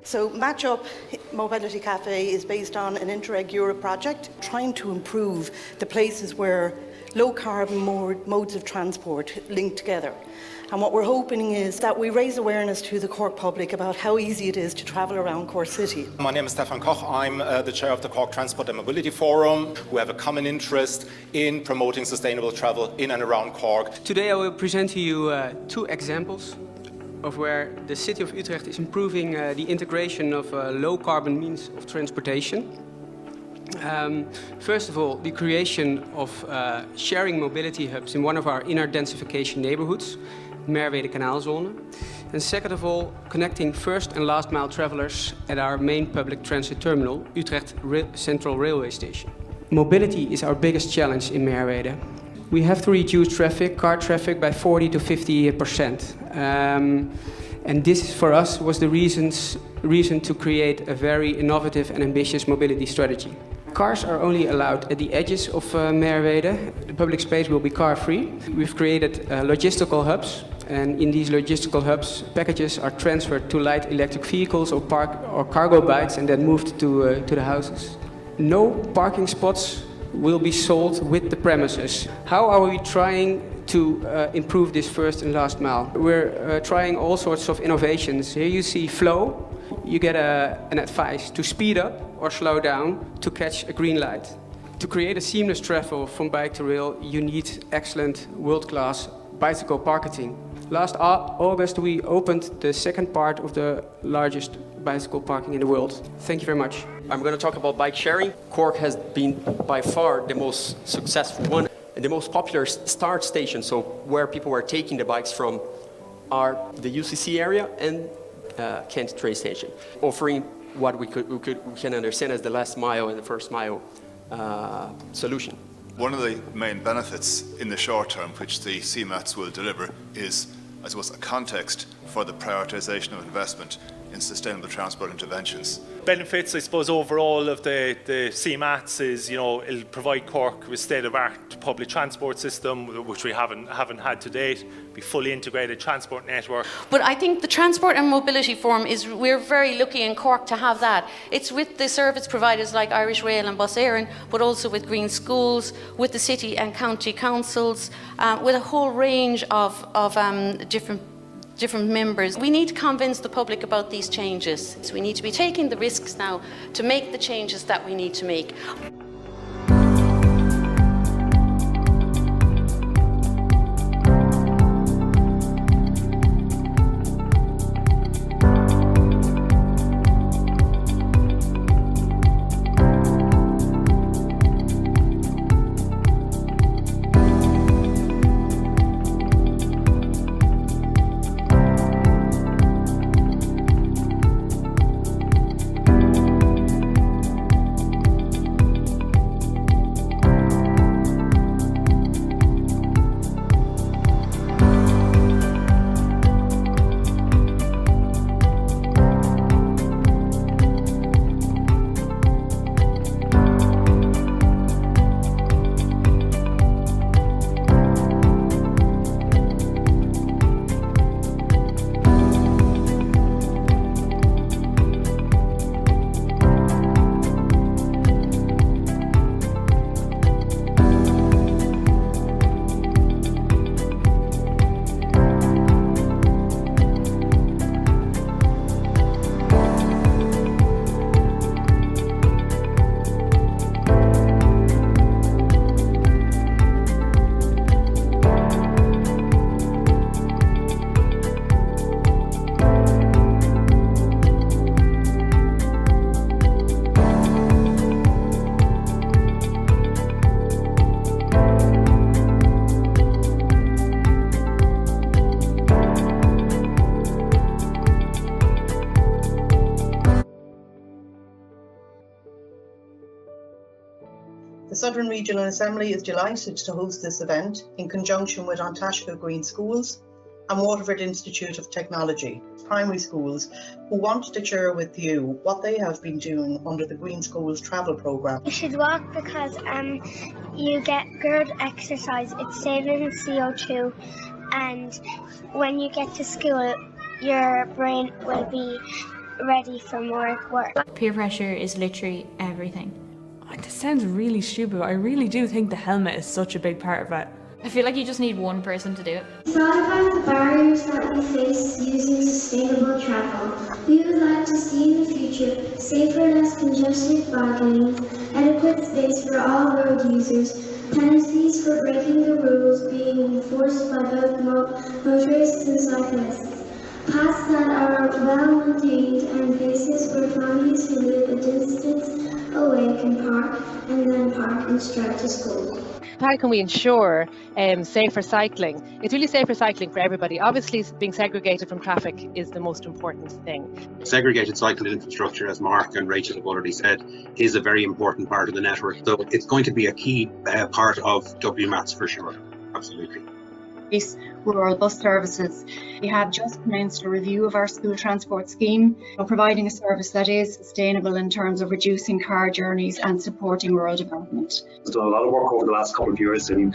So Match Up Mobility Cafe is based on an Interreg Europe project trying to improve the places where low carbon modes of transport link together. And what we're hoping is that we raise awareness to the Cork public about how easy it is to travel around Cork City. My name is Stefan Koch. I'm the chair of the Cork Transport and Mobility Forum, who have a common interest in promoting sustainable travel in and around Cork. Today I will present to you two examples of where the city of Utrecht is improving the integration of low carbon means of transportation. First of all, the creation of sharing mobility hubs in one of our inner densification neighborhoods, Merwede Kanaalzone. And second of all, connecting first and last mile travelers at our main public transit terminal, Utrecht Central Railway Station. Mobility is our biggest challenge in Merwede. We have to reduce car traffic by 40 to 50%. And this for us was the reason to create a very innovative and ambitious mobility strategy. Cars are only allowed at the edges of Merwede. The public space will be car-free. We've created logistical hubs, and in these logistical hubs, packages are transferred to light electric vehicles or cargo bikes and then moved to the houses. No parking spots will be sold with the premises. How are we trying to improve this first and last mile? We're trying all sorts of innovations. Here you see flow. You get an advice to speed up or slow down to catch a green light. To create a seamless travel from bike to rail, you need excellent world-class bicycle parking. Last August, we opened the second part of the largest bicycle parking in the world. Thank you very much. I'm going to talk about bike sharing. Cork has been by far the most successful one. And the most popular start station, so where people were taking the bikes from, are the UCC area and Kent train station, offering what we can understand as the last mile and the first mile solution. One of the main benefits in the short term, which the CMATs will deliver, is, I suppose, a context for the prioritisation of investment in sustainable transport interventions. Benefits, I suppose, overall of the CMATs is, it'll provide Cork with state-of-the-art public transport system, which we haven't had to date, be fully integrated transport network. But I think the Transport and Mobility Forum we're very lucky in Cork to have that. It's with the service providers like Irish Rail and Bus Éireann, but also with Green Schools, with the city and county councils, with a whole range of different members. We need to convince the public about these changes. So we need to be taking the risks now to make the changes that we need to make. The Southern Regional Assembly is delighted to host this event in conjunction with Antashka Green Schools and Waterford Institute of Technology, primary schools, who wanted to share with you what they have been doing under the Green Schools travel programme. You should walk because you get good exercise, it's saving CO2, and when you get to school your brain will be ready for more work. Peer pressure is literally everything. This sounds really stupid, but I really do think the helmet is such a big part of it. I feel like you just need one person to do it. We thought about the barriers that we face using sustainable travel. We would like to see in the future safer, less congested bike lanes, adequate space for all road users, penalties for breaking the rules being enforced by both motorists and cyclists, paths that are well maintained and places where families who live a distance away can park and then park and stride to school. How can we ensure safer cycling? It's really safer cycling for everybody. Obviously, being segregated from traffic is the most important thing. Segregated cycling infrastructure, as Mark and Rachel have already said, is a very important part of the network. So it's going to be a key part of WMATS for sure. Absolutely. Rural bus services. We have just commenced a review of our school transport scheme, providing a service that is sustainable in terms of reducing car journeys and supporting rural development. We've done a lot of work over the last couple of years in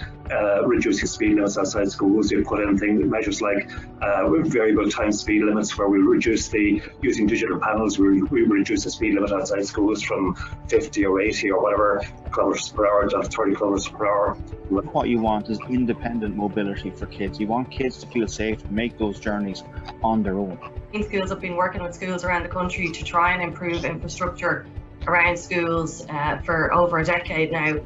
reducing speed limits outside schools. We've put in measures like variable time speed limits, where we reduce using digital panels, we reduce the speed limit outside schools from 50 or 80 or whatever kilometres per hour down to 30 kilometres per hour. What you want is independent mobility for kids. You want kids to feel safe to make those journeys on their own. Schools have been working with schools around the country to try and improve infrastructure around schools for over a decade now.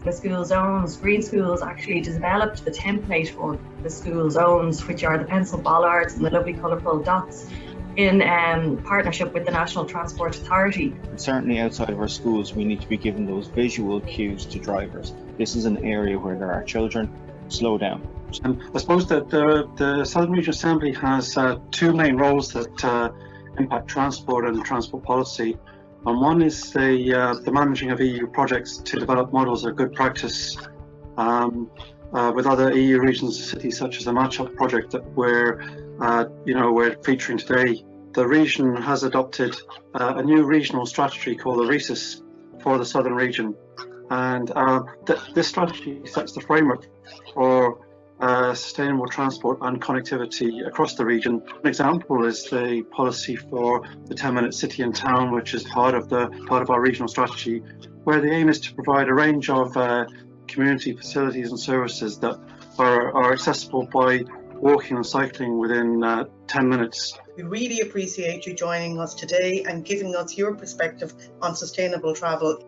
The school zones, Green Schools actually developed the template for the school zones, which are the pencil bollards and the lovely colourful dots, in partnership with the National Transport Authority. Certainly outside of our schools, we need to be given those visual cues to drivers. This is an area where there are children. Slow down. I suppose that the Southern Region Assembly has two main roles that impact transport and transport policy. And one is the managing of EU projects to develop models of good practice with other EU regions and cities, such as the Match-Up project that we're featuring today. The region has adopted a new regional strategy called the RESIS for the Southern Region. And this strategy sets the framework for sustainable transport and connectivity across the region. An example is the policy for the 10-minute city and town, which is part of our regional strategy, where the aim is to provide a range of community facilities and services that are accessible by walking and cycling within 10 minutes. We really appreciate you joining us today and giving us your perspective on sustainable travel.